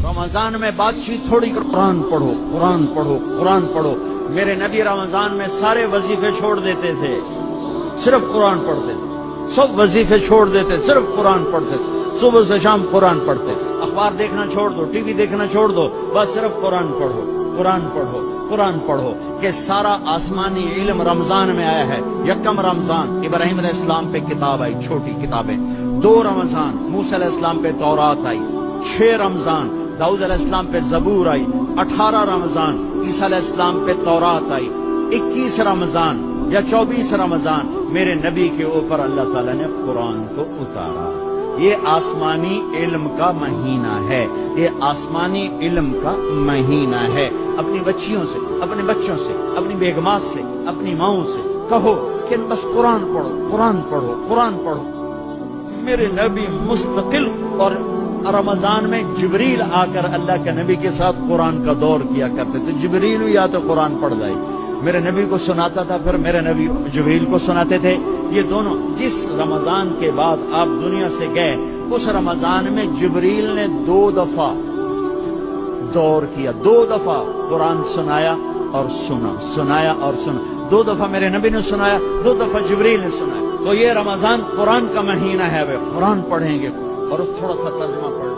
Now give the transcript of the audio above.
رمضان میں بات چیت تھوڑی قرآن پڑھو قرآن پڑھو قرآن پڑھو. میرے نبی رمضان میں سارے وظیفے چھوڑ دیتے تھے, صرف قرآن پڑھتے تھے. سب وظیفے چھوڑ دیتے, صرف قرآن پڑھتے تھے. صبح سے شام قرآن پڑھتے تھے. اخبار دیکھنا چھوڑ دو, ٹی وی دیکھنا چھوڑ دو, بس صرف قرآن پڑھو قرآن پڑھو قرآن پڑھو. کہ سارا آسمانی علم رمضان میں آیا ہے. یکم رمضان ابراہیم علیہ السلام پہ کتاب آئی, چھوٹی کتابیں. 2 رمضان موسیٰ علیہ السلام پہ تورات آئی. 6 رمضان داؤد علیہ السلام پہ زبور آئی. 18 رمضان عیسیٰ علیہ السلام پہ تورات آئی. 21 رمضان یا 24 رمضان میرے نبی کے اوپر اللہ تعالیٰ نے قرآن کو اتارا. یہ آسمانی علم کا مہینہ ہے, یہ آسمانی علم کا مہینہ ہے. اپنی بچیوں سے, اپنے بچوں سے, اپنی بیگمات سے, اپنی ماؤں سے کہو کہ بس قرآن پڑھو قرآن پڑھو قرآن پڑھو. میرے نبی مستقل اور رمضان میں جبریل آ کر اللہ کے نبی کے ساتھ قرآن کا دور کیا کرتے تھے. جبریل بھی آتے قرآن پڑھ جائے, میرے نبی کو سناتا تھا, پھر میرے نبی جبریل کو سناتے تھے. یہ دونوں جس رمضان کے بعد آپ دنیا سے گئے, اس رمضان میں جبریل نے 2 دفعہ دور کیا, 2 دفعہ قرآن سنایا اور سنا, سنایا اور سنا. 2 دفعہ میرے نبی نے سنایا, 2 دفعہ جبریل نے سنایا. تو یہ رمضان قرآن کا مہینہ ہے. وہ قرآن پڑھیں گے اور تھوڑا سا ترجمہ پڑھ